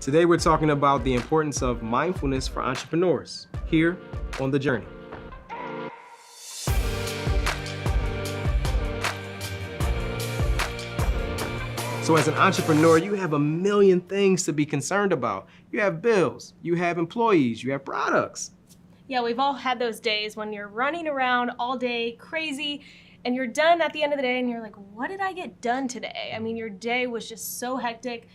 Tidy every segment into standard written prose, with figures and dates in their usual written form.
Today we're talking about the importance of mindfulness for entrepreneurs here on The Journey. So as an entrepreneur, you have a million things to be concerned about. You have bills, you have employees, you have products. Yeah, we've all had those days when you're running around all day crazy and you're done at the end of the day and you're like, what did I get done today? I mean, your day was just so hectic.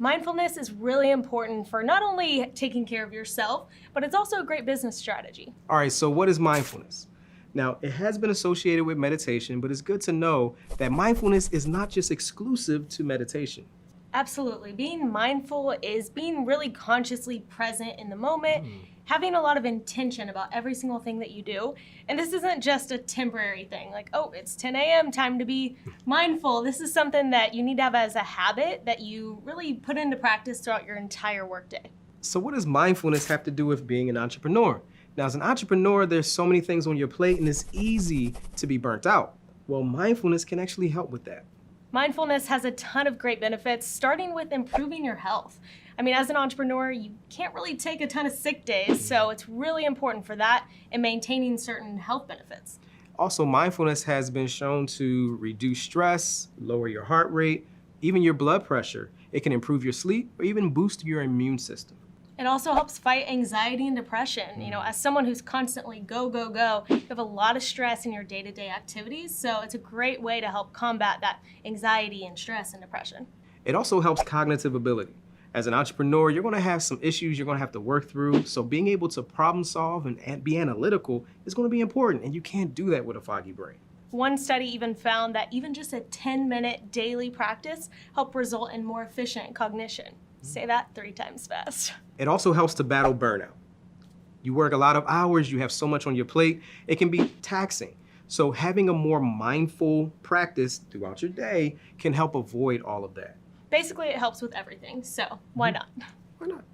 Mindfulness is really important for not only taking care of yourself, but it's also a great business strategy. All right, so what is mindfulness? Now, it has been associated with meditation, but it's good to know that mindfulness is not just exclusive to meditation. Absolutely. Being mindful is being really consciously present in the moment, having a lot of intention about every single thing that you do. And this isn't just a temporary thing, like, oh, it's 10 a.m., time to be mindful. This is something that you need to have as a habit that you really put into practice throughout your entire workday. So what does mindfulness have to do with being an entrepreneur? Now, as an entrepreneur, there's so many things on your plate and it's easy to be burnt out. Well, mindfulness can actually help with that. Mindfulness has a ton of great benefits, starting with improving your health. I mean, as an entrepreneur, you can't really take a ton of sick days, so it's really important for that and maintaining certain health benefits. Also, mindfulness has been shown to reduce stress, lower your heart rate, even your blood pressure. It can improve your sleep or even boost your immune system. It also helps fight anxiety and depression. You know, as someone who's constantly go, go, go, you have a lot of stress in your day-to-day activities, so it's a great way to help combat that anxiety and stress and depression. It also helps cognitive ability. As an entrepreneur, you're going to have some issues you're going to have to work through, so being able to problem solve and be analytical is going to be important, and you can't do that with a foggy brain. One study even found that even just a 10-minute daily practice helped result in more efficient cognition. Say that 3 times fast. It also helps to battle burnout. You work a lot of hours, you have so much on your plate, it can be taxing. So having a more mindful practice throughout your day can help avoid all of that. Basically, it helps with everything, so why not? Why not?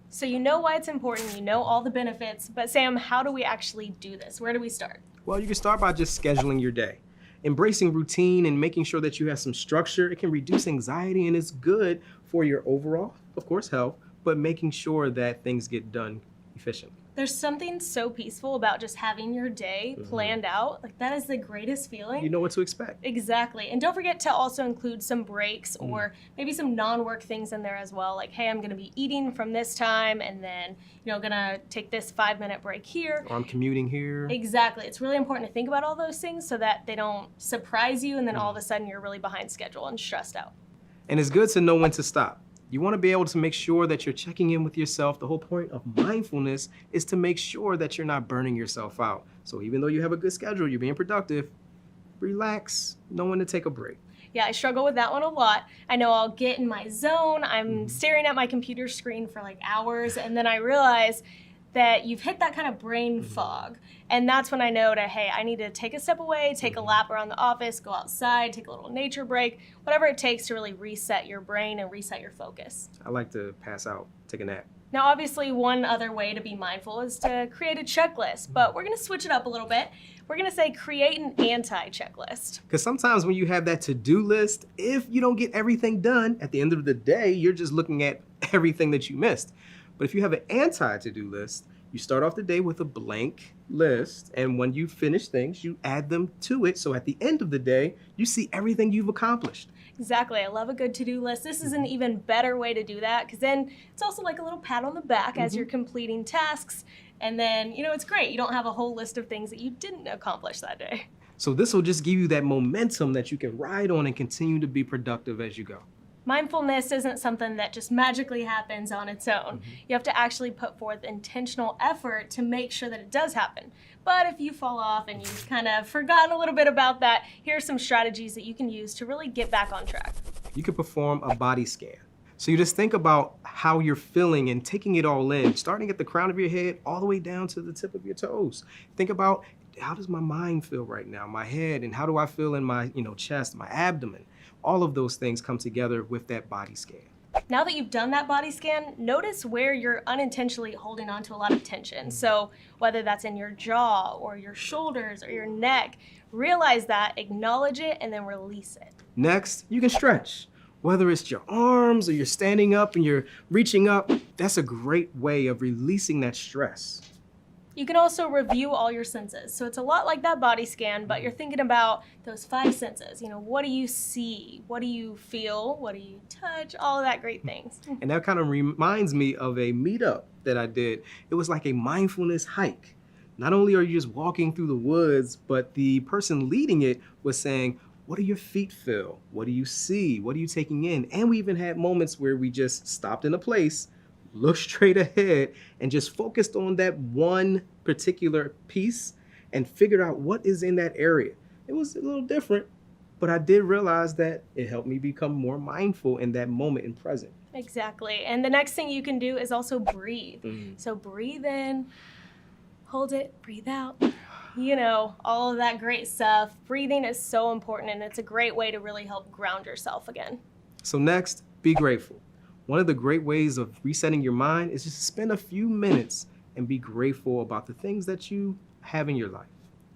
So you know why it's important, you know all the benefits, but Sam, how do we actually do this? Where do we start? Well, you can start by just scheduling your day. Embracing routine and making sure that you have some structure, it can reduce anxiety and it's good for your overall, of course, health, but making sure that things get done efficiently. There's something so peaceful about just having your day planned out. Like, that is the greatest feeling. You know what to expect. Exactly. And don't forget to also include some breaks or maybe some non-work things in there as well. Like, hey, I'm going to be eating from this time and then, going to take this 5-minute break here. Or I'm commuting here. Exactly. It's really important to think about all those things so that they don't surprise you and then all of a sudden you're really behind schedule and stressed out. And it's good to know when to stop. You want to be able to make sure that you're checking in with yourself. The whole point of mindfulness is to make sure that you're not burning yourself out. So even though you have a good schedule, you're being productive, relax, know when to take a break. Yeah, I struggle with that one a lot. I know I'll get in my zone, I'm staring at my computer screen for like hours, and then I realize that you've hit that kind of brain fog. And that's when I know that, hey, I need to take a step away, take a lap around the office, go outside, take a little nature break, whatever it takes to really reset your brain and reset your focus. I like to pass out, take a nap. Now, obviously, one other way to be mindful is to create a checklist, but we're gonna switch it up a little bit. We're gonna say create an anti-checklist. Because sometimes when you have that to-do list, if you don't get everything done, at the end of the day, you're just looking at everything that you missed. But if you have an anti-to-do list, you start off the day with a blank list, and when you finish things, you add them to it. So at the end of the day, you see everything you've accomplished. Exactly. I love a good to-do list. This is an even better way to do that because then it's also like a little pat on the back as you're completing tasks. And then, it's great. You don't have a whole list of things that you didn't accomplish that day. So this will just give you that momentum that you can ride on and continue to be productive as you go. Mindfulness isn't something that just magically happens on its own. You have to actually put forth intentional effort to make sure that it does happen. But if you fall off and you've kind of forgotten a little bit about that, here are some strategies that you can use to really get back on track. You can perform a body scan. So you just think about how you're feeling and taking it all in, starting at the crown of your head all the way down to the tip of your toes. Think about, how does my mind feel right now, my head, and how do I feel in my chest, my abdomen? All of those things come together with that body scan. Now that you've done that body scan, notice where you're unintentionally holding on to a lot of tension. So whether that's in your jaw or your shoulders or your neck, realize that, acknowledge it, and then release it. Next, you can stretch. Whether it's your arms or you're standing up and you're reaching up, that's a great way of releasing that stress. You can also review all your senses. So it's a lot like that body scan, but you're thinking about those 5 senses. What do you see? What do you feel? What do you touch? All of that great things. And that kind of reminds me of a meetup that I did. It was like a mindfulness hike. Not only are you just walking through the woods, but the person leading it was saying, what do your feet feel? What do you see? What are you taking in? And we even had moments where we just stopped in a place, looked straight ahead, and just focused on that one particular piece and figured out what is in that area. It was a little different, but I did realize that it helped me become more mindful in that moment and present. Exactly. And the next thing you can do is also breathe. So breathe in, hold it, breathe out. All of that great stuff. Breathing is so important, and it's a great way to really help ground yourself again. So next, be grateful. One of the great ways of resetting your mind is just to spend a few minutes and be grateful about the things that you have in your life.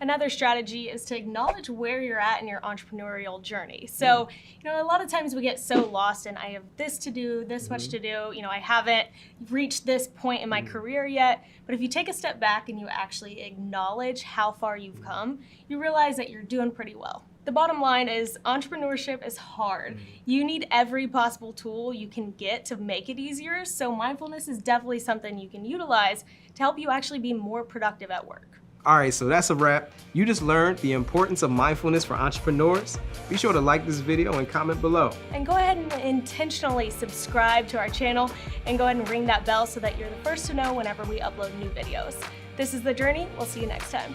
Another strategy is to acknowledge where you're at in your entrepreneurial journey. So, a lot of times we get so lost in I have this to do, this much to do, I haven't reached this point in my career yet. But if you take a step back and you actually acknowledge how far you've come, you realize that you're doing pretty well. The bottom line is entrepreneurship is hard. You need every possible tool you can get to make it easier. So mindfulness is definitely something you can utilize to help you actually be more productive at work. All right, so that's a wrap. You just learned the importance of mindfulness for entrepreneurs. Be sure to like this video and comment below. And go ahead and intentionally subscribe to our channel and go ahead and ring that bell so that you're the first to know whenever we upload new videos. This is The Journey. We'll see you next time.